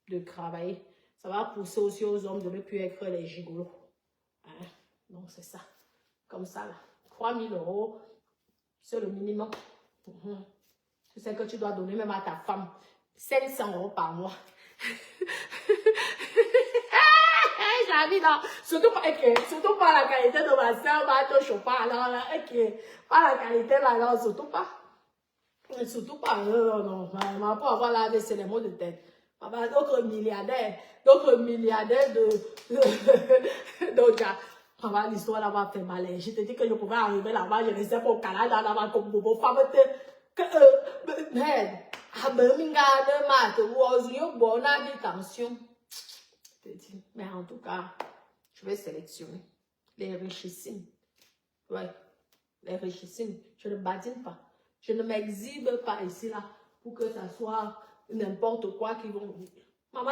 S1: de travailler. Ça va pousser aussi aux hommes de ne plus être les gigolos. Hein? Donc c'est ça. Comme ça là. 3 000 euros, c'est le minimum. Tu sais que tu dois donner même à ta femme 500 euros par mois. J'habite là. Surtout pas la qualité de ma soeur, ma ton chauffard. Alors là, pas la qualité là, non, surtout pas. Surtout pas, non, pour avoir la c'est les mots de tête. D'autres milliardaires donc, l'histoire là-bas fait mal. Je te dis que je pouvais arriver là-bas, je ne sais pas au Canada, là-bas, comme Bobo, femme, merde, à Birmingham, ou bonne habitation. Mais en tout cas, je vais sélectionner les richissimes. Ouais, les richissimes, je ne badine pas. Je ne m'exhibe pas ici, là, pour que ça soit n'importe quoi qui vont... Maman,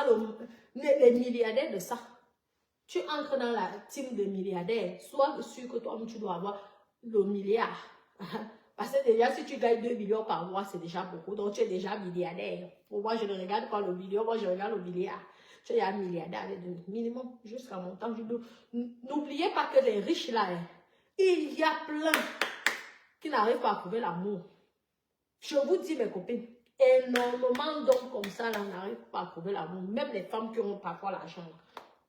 S1: les milliardaires de ça, tu entres dans la team de milliardaires, sois sûr que toi, tu dois avoir le milliard. Parce que déjà, si tu gagnes 2 millions par mois, c'est déjà beaucoup. Donc, tu es déjà milliardaire. Pour moi, je ne regarde pas le million, moi, je regarde le milliard. Tu es un milliardaire avec le minimum jusqu'à mon temps. N'oubliez pas que les riches, là, il y a plein qui n'arrivent pas à trouver l'amour. Je vous dis, mes copines, énormément d'hommes comme ça, là, n'arrivent pas à trouver l'amour. Même les femmes qui ont parfois l'argent.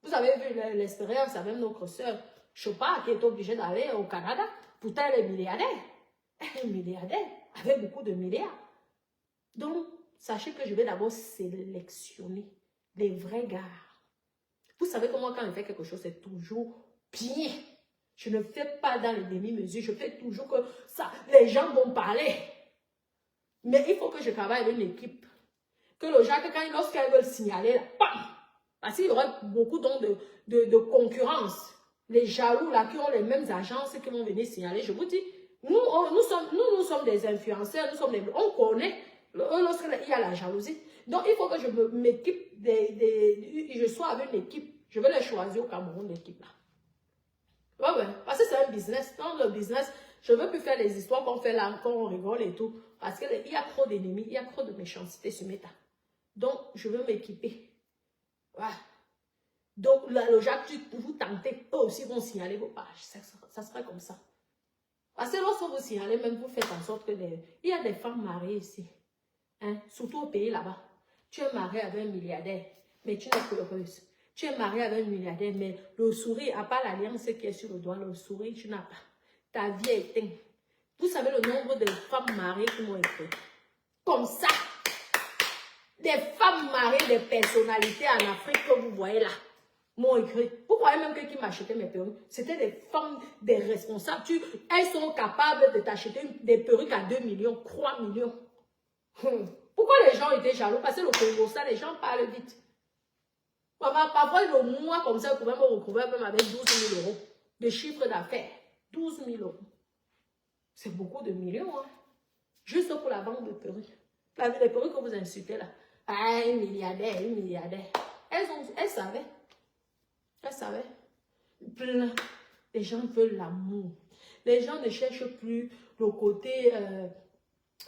S1: Vous avez vu l'expérience avec notre soeur Chopard qui est obligée d'aller au Canada. Pourtant, elle est milliardaire. Elle est milliardaire avec beaucoup de milliards. Donc, sachez que je vais d'abord sélectionner les vrais gars. Vous savez que moi, quand je fais quelque chose, c'est toujours bien. Je ne fais pas dans les demi-mesures. Je fais toujours que ça, les gens vont parler. Mais il faut que je travaille avec une équipe. Que le gens, lorsqu'elles veulent signaler, là, bam! Parce qu'il y aura beaucoup de concurrence. Les jaloux là, qui ont les mêmes agences qui vont venir signaler. Je vous dis, nous sommes des influenceurs, on connaît lorsqu'il y a la jalousie. Donc, il faut que je m'équipe, je sois avec une équipe. Je vais les choisir au Cameroun, l'équipe là. Ouais, parce que c'est un business. Dans le business, je ne veux plus faire les histoires qu'on fait là, qu'on rigole et tout. Parce qu'il y a trop d'ennemis, il y a trop de méchanceté sur Meta. Donc, je veux m'équiper. Voilà. Donc, le Jacques, vous tentez, eux aussi vont signaler vos pages. Ça sera comme ça. Parce que lorsque vous signalez, même vous faites en sorte que il y a des femmes mariées ici. Hein? Surtout au pays là-bas. Tu es marié avec un milliardaire, mais tu n'es pas heureuse. Tu es marié avec un milliardaire, mais le sourire, à part l'alliance qui est sur le doigt, le sourire, tu n'as pas. Ta vie est éteinte. Vous savez le nombre de femmes mariées qui m'ont écrit. Comme ça. Des femmes mariées, des personnalités en Afrique que vous voyez là, m'ont écrit. Vous voyez même que qui m'achetaient mes perruques. C'était des femmes, des responsables. Elles sont capables de t'acheter des perruques à 2 millions, 3 millions. Pourquoi les gens étaient jaloux? Parce que le Congo, ça, les gens parlent vite. Parfois, le mois comme ça, vous pouvez me recouvrir même avec 12 000 euros de chiffre d'affaires. 12 000 euros. C'est beaucoup de millions, hein. Juste pour la vente de perruques. Les perruques que vous insultez là. Ah, un milliardaire, une milliardaire. Elles savaient. Elles savaient. Plein. Les gens veulent l'amour. Les gens ne cherchent plus le côté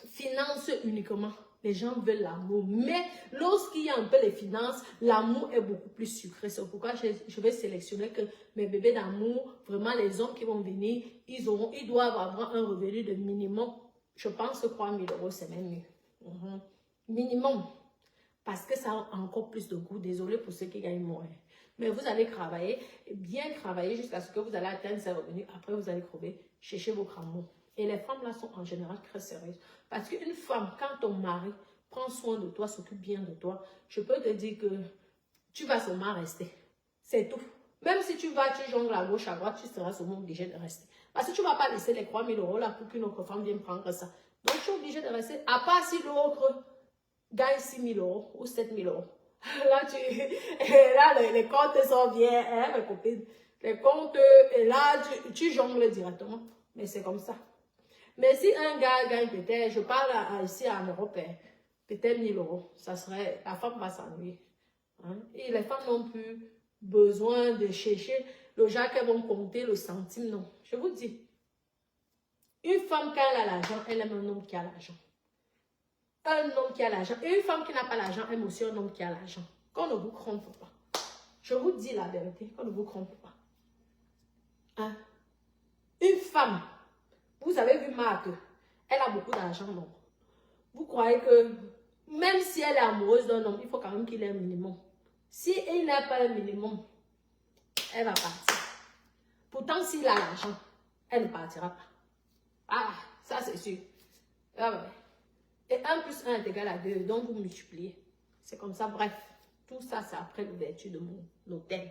S1: finance uniquement. Les gens veulent l'amour. Mais lorsqu'il y a un peu les finances, l'amour est beaucoup plus sucré. C'est pourquoi je vais sélectionner que mes bébés d'amour, vraiment les hommes qui vont venir, ils doivent avoir un revenu de minimum. Je pense que 3 000 euros, c'est même mieux. Minimum. Parce que ça a encore plus de goût. Désolé pour ceux qui gagnent moins. Mais vous allez travailler, bien travailler jusqu'à ce que vous allez atteindre ces revenus. Après, vous allez crever, chercher votre amour. Et les femmes là sont en général très sérieuses. Parce qu'une femme, quand ton mari prend soin de toi, s'occupe bien de toi, je peux te dire que tu vas seulement rester. C'est tout. Même si tu vas, tu jongles à gauche, à droite, tu seras seulement obligé de rester. Parce que tu ne vas pas laisser les 3 000 € là pour qu'une autre femme vienne prendre ça. Donc tu es obligé de rester. À part si l'autre gagne 6 000 € ou 7 000 €. Là, les comptes sont bien, hein, mes copines. Les comptes, là, tu jongles directement. Mais c'est comme ça. Mais si un gars gagne peut-être, je parle ici en Europe, peut-être 1 000 €, ça serait, la femme va s'ennuyer. Hein? Et les femmes n'ont plus besoin de chercher le genre qu'elles vont compter le centime, non. Je vous dis, une femme qui a l'argent, elle aime un homme qui a l'argent. Un homme qui a l'argent. Et une femme qui n'a pas l'argent aime aussi un homme qui a l'argent. Qu'on ne vous trompe pas. Je vous dis la vérité, qu'on ne vous trompe pas. Hein? Une femme, vous avez vu Marthe, elle a beaucoup d'argent, non? Vous croyez que même si elle est amoureuse d'un homme, il faut quand même qu'il ait un minimum. Si il n'a pas un minimum, elle va partir. Pourtant, s'il a l'argent, elle ne partira pas. Ah, ça c'est sûr. Ah ouais. Et 1 plus 1 est égal à 2, donc vous multipliez. C'est comme ça, bref. Tout ça, c'est après l'ouverture de mon hôtel.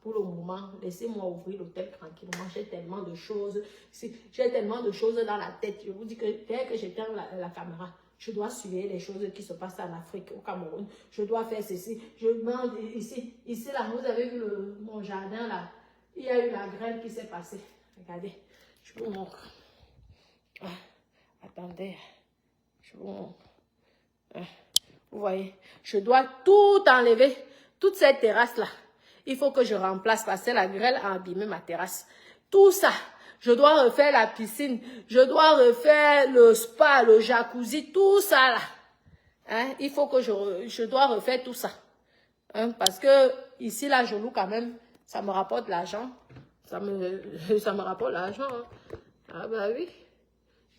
S1: Pour le moment, laissez-moi ouvrir l'hôtel tranquillement. J'ai tellement de choses. J'ai tellement de choses dans la tête. Je vous dis que dès que j'éteins la caméra, je dois suivre les choses qui se passent en Afrique, au Cameroun. Je dois faire ceci. Je demande ici, là, vous avez vu mon jardin là. Il y a eu la grêle qui s'est passée. Regardez, je vous montre. Attendez, je vous montre. Vous voyez, je dois tout enlever, toute cette terrasse là. Il faut que je remplace parce que la grêle a abîmé ma terrasse. Tout ça, je dois refaire la piscine, je dois refaire le spa, le jacuzzi, tout ça là. Hein? Il faut que je dois refaire tout ça. Hein? Parce que ici là, je loue quand même, ça me rapporte de l'argent. Ça me rapporte l'argent. Hein? Ah bah oui.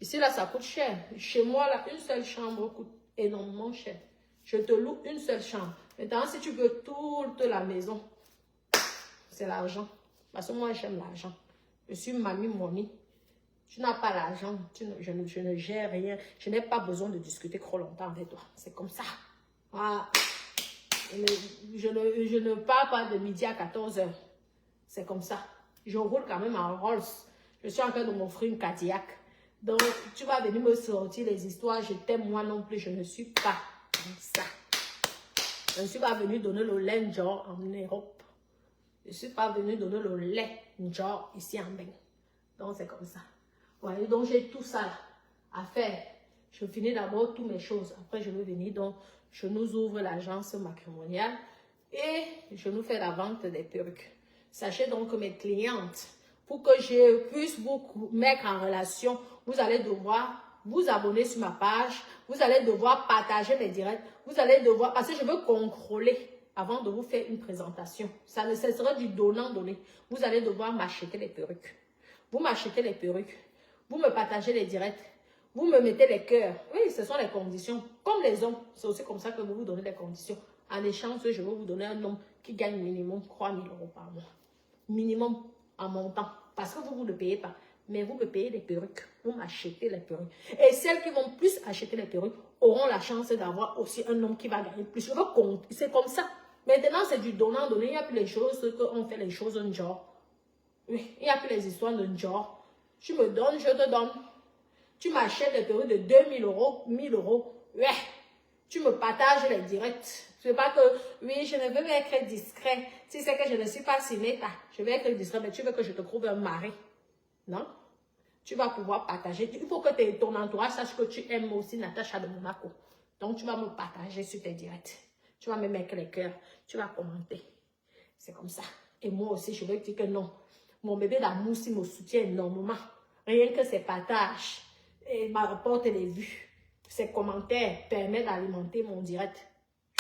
S1: Ici là, ça coûte cher. Chez moi là, une seule chambre coûte énormément cher. Je te loue une seule chambre. Maintenant, si tu veux toute la maison, c'est l'argent. Parce que moi, j'aime l'argent. Je suis mamie money. Tu n'as pas l'argent. Je ne gère rien. Je n'ai pas besoin de discuter trop longtemps avec toi. C'est comme ça. Voilà. Je ne parle pas de midi à 14 h. C'est comme ça. Je roule quand même en Rolls. Je suis en train de m'offrir une Cadillac. Donc, tu vas venir me sortir les histoires. Je t'aime moi non plus. Je ne suis pas comme ça. Je ne suis pas venue donner le lait genre en Europe. Je ne suis pas venue donner le lait genre ici en Beng. Donc, c'est comme ça. Ouais, donc, j'ai tout ça là, à faire. Je finis d'abord toutes mes choses. Après, je vais venir. Donc, je nous ouvre l'agence matrimoniale et je nous fais la vente des perruques. Sachez donc que mes clientes, pour que je puisse vous mettre en relation, vous allez devoir vous abonner sur ma page. Vous allez devoir partager mes directs. Vous allez devoir, parce que je veux contrôler avant de vous faire une présentation. Ça ne cessera du donnant-donner. Vous allez devoir m'acheter les perruques. Vous m'achetez les perruques. Vous me partagez les directs. Vous me mettez les cœurs. Oui, ce sont les conditions. Comme les hommes, c'est aussi comme ça que vous vous donnez les conditions. En échange, je vais vous donner un homme qui gagne minimum 3 000 € par mois. Minimum en montant. Parce que vous ne le payez pas. Mais vous me payez les perruques. Vous m'achetez les perruques. Et celles qui vont plus acheter les perruques auront la chance d'avoir aussi un homme qui va gagner plus. Je veux compter. C'est comme ça. Maintenant, c'est du donnant-donner. Il n'y a plus les choses qu'on fait les choses en genre. Oui, il n'y a plus les histoires de genre. Tu me donnes, je te donne. Tu m'achètes des perruques de 2 000 €, 1 000 €. Ouais. Tu me partages les directs. Je ne veux pas que, oui, je ne veux pas être discret. Si c'est que je ne suis pas Sineta, je vais être discret, mais tu veux que je te trouve un mari. Non? Tu vas pouvoir partager. Il faut que ton entourage sache que tu aimes aussi Natacha de Monaco. Donc, tu vas me partager sur tes directs. Tu vas me mettre les cœurs. Tu vas commenter. C'est comme ça. Et moi aussi, je veux dire que non. Mon bébé d'amour, s'il me soutient énormément. Rien que ses partages. Et me rapporte les vues. Ces commentaires permettent d'alimenter mon direct.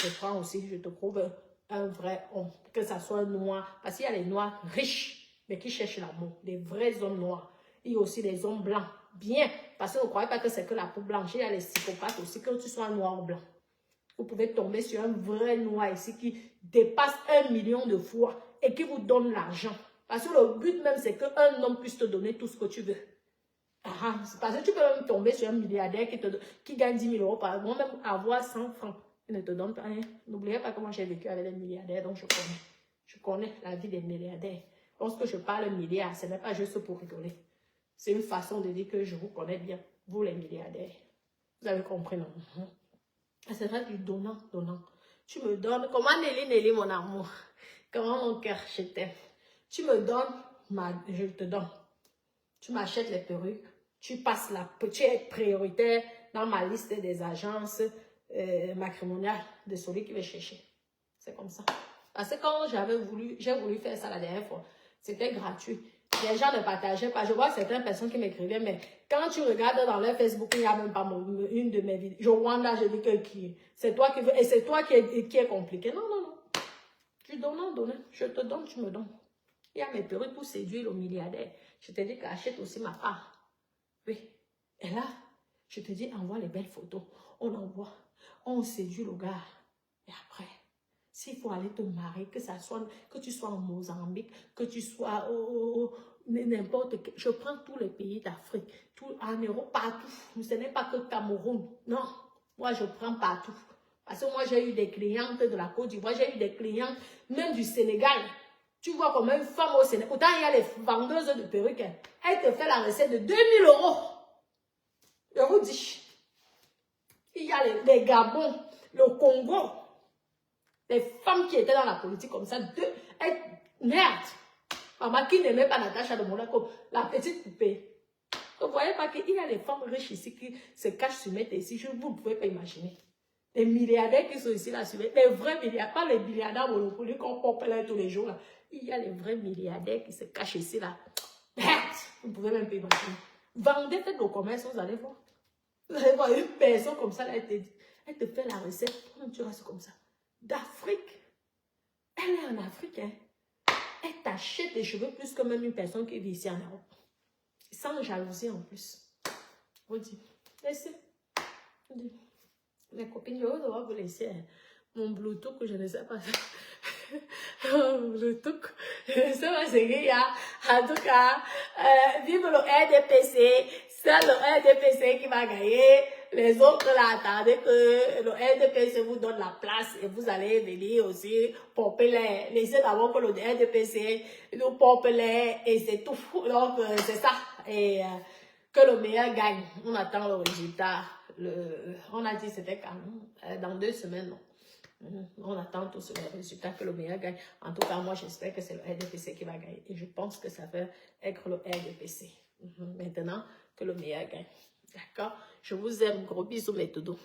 S1: Je prends aussi, je te trouve un vrai homme. Que ça soit noir. Parce qu'il y a les noirs riches, mais qui cherchent l'amour. Des vrais hommes noirs. Il y a aussi des hommes blancs. Bien. Parce que ne croyez pas que c'est que la peau blanche. Il y a les psychopathes aussi. Que tu sois noir ou blanc. Vous pouvez tomber sur un vrai noir ici qui dépasse 1 million de fois et qui vous donne l'argent. Parce que le but même, c'est qu'un homme puisse te donner tout ce que tu veux. Ah, c'est parce que tu peux même tomber sur un milliardaire qui gagne 10 000 euros par mois, même avoir 100 francs. Il ne te donne pas rien. N'oubliez pas comment j'ai vécu avec les milliardaires, donc je connais. Je connais la vie des milliardaires. Lorsque je parle milliard, ce n'est pas juste pour rigoler. C'est une façon de dire que je vous connais bien, vous les milliardaires. Vous avez compris, non? C'est vrai du donnant, donnant. Tu me donnes, comment Nelly, mon amour? Comment mon cœur, je t'aime? Tu me donnes, je te donne. Tu m'achètes les perruques, tu es prioritaire dans ma liste des agences matrimoniales de celui qui veut chercher. C'est comme ça. Parce que quand j'ai voulu faire ça la dernière fois, c'était gratuit. Les gens ne partageaient pas. Je vois certaines personnes qui m'écrivaient, mais quand tu regardes dans leur Facebook, il n'y a même pas une de mes vidéos. Je wanda, je dis que qui? C'est toi qui veux, et c'est toi qui est compliqué. Non, non, non. Tu donnes, je te donne, tu me donnes. Il y a mes perruques pour séduire le milliardaire. Je te dis qu'achète aussi ma part. Oui. Et là, je te dis, envoie les belles photos. On envoie. On séduit le gars. Et après, s'il faut aller te marier, que tu sois en Mozambique, que tu sois n'importe quel. Je prends tous les pays d'Afrique, en Europe, partout. Ce n'est pas que Cameroun. Non. Moi, je prends partout. Parce que moi, j'ai eu des clientes de la Côte d'Ivoire, j'ai eu des clientes même du Sénégal. Tu vois comme une femme au Sénégal. Pourtant, il y a les vendeuses de perruques. Elle te fait la recette de 2 000 euros. Je vous dis. Il y a les Gabon, le Congo. Les femmes qui étaient dans la politique comme ça. Merde. Maman qui n'aimait pas Natacha de Monaco. La petite poupée. Vous ne voyez pas qu'il y a les femmes riches ici qui se cachent sur mes ici. Vous ne pouvez pas imaginer. Les milliardaires qui sont ici là, les vrais milliardaires, pas les milliardaires monopoliques qu'on pompe là tous les jours là. Il y a les vrais milliardaires qui se cachent ici là. Merde, vous ne pouvez même pas imaginer. Vendez, faites le commerce, vous allez voir. Vous allez voir une personne comme ça là, elle te fait la recette, tu restes comme ça. D'Afrique. Elle est en Afrique, hein. Elle t'achète des cheveux plus que même une personne qui vit ici en Europe. Sans jalousie en plus. Vous dites, laissez. Mes copines, je vais devoir vous laisser mon Bluetooth que je ne sais pas. Mon Bluetooth, je ne sais pas ce qu'il y a. En tout cas, vive le RDPC. C'est le RDPC qui va gagner. Les autres là, attendez que le RDPC vous donne la place et vous allez venir aussi pomper les. Laissez d'abord que le RDPC nous pompe les et c'est tout. Donc, c'est ça. Et que le meilleur gagne. On attend le résultat. On a dit c'était quand dans 2 semaines, non. On attend tous les résultats que le meilleur gagne. En tout cas, moi, j'espère que c'est le RDPC qui va gagner. Et je pense que ça va être le RDPC. Maintenant, que le meilleur gagne. D'accord? Je vous aime. Gros bisous, mes toutous.